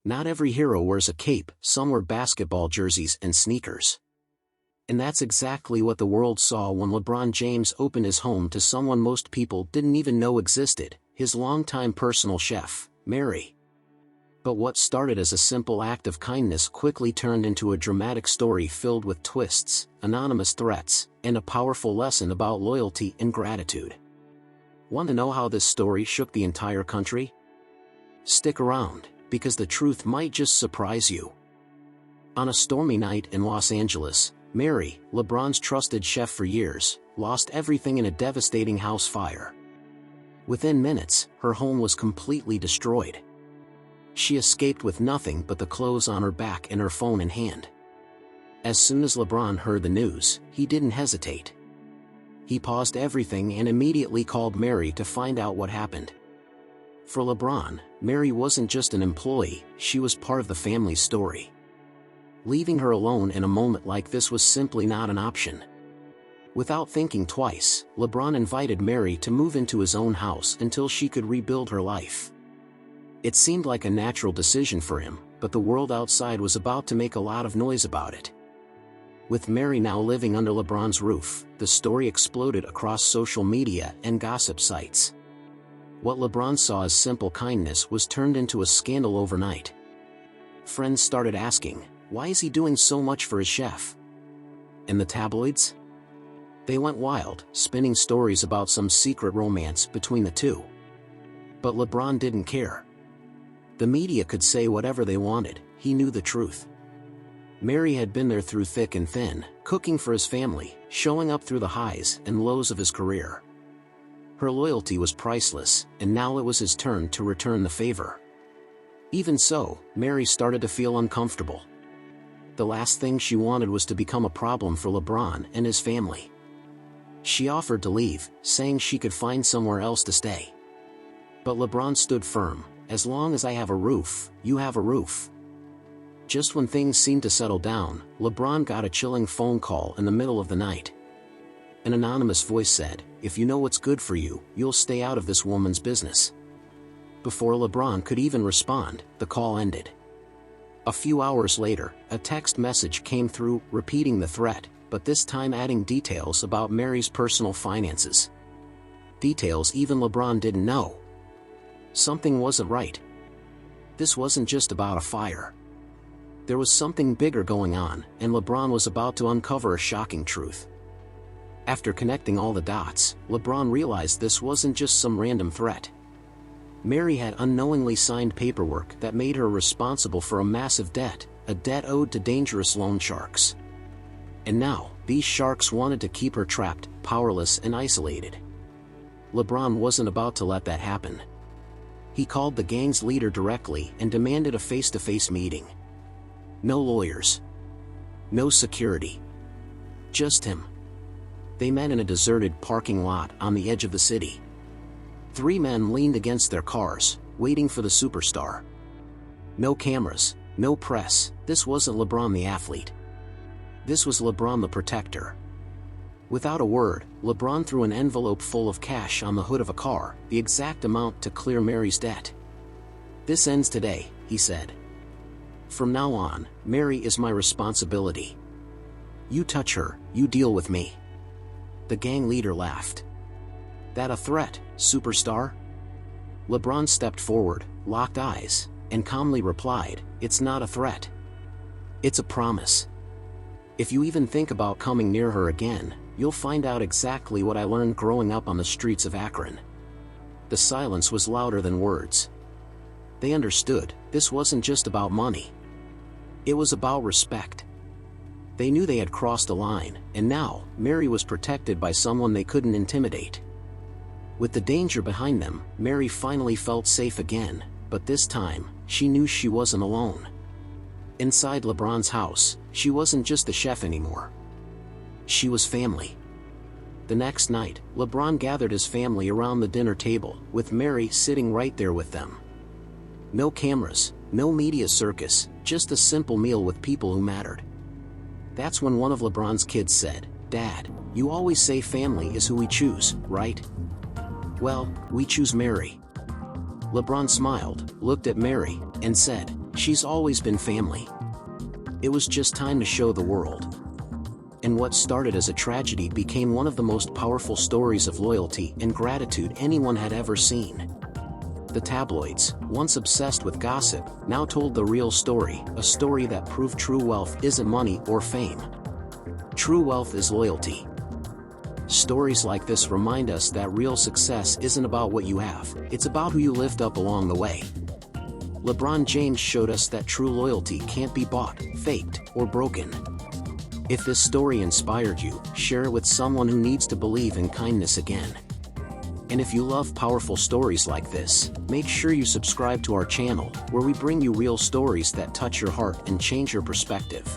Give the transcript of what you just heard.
Not every hero wears a cape, some wear basketball jerseys and sneakers. And that's exactly what the world saw when LeBron James opened his home to someone most people didn't even know existed, his longtime personal chef, Mary. But what started as a simple act of kindness quickly turned into a dramatic story filled with twists, anonymous threats, and a powerful lesson about loyalty and gratitude. Want to know how this story shook the entire country? Stick around, because the truth might just surprise you. On a stormy night in Los Angeles, Mary, LeBron's trusted chef for years, lost everything in a devastating house fire. Within minutes, her home was completely destroyed. She escaped with nothing but the clothes on her back and her phone in hand. As soon as LeBron heard the news, he didn't hesitate. He paused everything and immediately called Mary to find out what happened. For LeBron, Mary wasn't just an employee, she was part of the family's story. Leaving her alone in a moment like this was simply not an option. Without thinking twice, LeBron invited Mary to move into his own house until she could rebuild her life. It seemed like a natural decision for him, but the world outside was about to make a lot of noise about it. With Mary now living under LeBron's roof, the story exploded across social media and gossip sites. What LeBron saw as simple kindness was turned into a scandal overnight. Friends started asking, why is he doing so much for his chef? And the tabloids? They went wild, spinning stories about some secret romance between the two. But LeBron didn't care. The media could say whatever they wanted, he knew the truth. Mary had been there through thick and thin, cooking for his family, showing up through the highs and lows of his career. Her loyalty was priceless, and now it was his turn to return the favor. Even so, Mary started to feel uncomfortable. The last thing she wanted was to become a problem for LeBron and his family. She offered to leave, saying she could find somewhere else to stay. But LeBron stood firm. As long as I have a roof, you have a roof. Just when things seemed to settle down, LeBron got a chilling phone call in the middle of the night. An anonymous voice said, if you know what's good for you, you'll stay out of this woman's business. Before LeBron could even respond, the call ended. A few hours later, a text message came through, repeating the threat, but this time adding details about Mary's personal finances. Details even LeBron didn't know. Something wasn't right. This wasn't just about a fire. There was something bigger going on, and LeBron was about to uncover a shocking truth. After connecting all the dots, LeBron realized this wasn't just some random threat. Mary had unknowingly signed paperwork that made her responsible for a massive debt, a debt owed to dangerous loan sharks. And now, these sharks wanted to keep her trapped, powerless and isolated. LeBron wasn't about to let that happen. He called the gang's leader directly and demanded a face-to-face meeting. No lawyers. No security. Just him. They met in a deserted parking lot on the edge of the city. 3 men leaned against their cars, waiting for the superstar. No cameras, no press, this wasn't LeBron the athlete. This was LeBron the protector. Without a word, LeBron threw an envelope full of cash on the hood of a car, the exact amount to clear Mary's debt. This ends today, he said. From now on, Mary is my responsibility. You touch her, you deal with me. The gang leader laughed. That a threat, superstar? LeBron stepped forward, locked eyes, and calmly replied, it's not a threat. It's a promise. If you even think about coming near her again, you'll find out exactly what I learned growing up on the streets of Akron. The silence was louder than words. They understood, this wasn't just about money. It was about respect. They knew they had crossed a line, and now, Mary was protected by someone they couldn't intimidate. With the danger behind them, Mary finally felt safe again, but this time, she knew she wasn't alone. Inside LeBron's house, she wasn't just the chef anymore. She was family. The next night, LeBron gathered his family around the dinner table, with Mary sitting right there with them. No cameras, no media circus, just a simple meal with people who mattered. That's when one of LeBron's kids said, Dad, you always say family is who we choose, right? Well, we choose Mary. LeBron smiled, looked at Mary, and said, She's always been family. It was just time to show the world. And what started as a tragedy became one of the most powerful stories of loyalty and gratitude anyone had ever seen. The tabloids, once obsessed with gossip, now told the real story, a story that proved true wealth isn't money or fame. True wealth is loyalty. Stories like this remind us that real success isn't about what you have, it's about who you lift up along the way. LeBron James showed us that true loyalty can't be bought, faked, or broken. If this story inspired you, share it with someone who needs to believe in kindness again. And if you love powerful stories like this, make sure you subscribe to our channel, where we bring you real stories that touch your heart and change your perspective.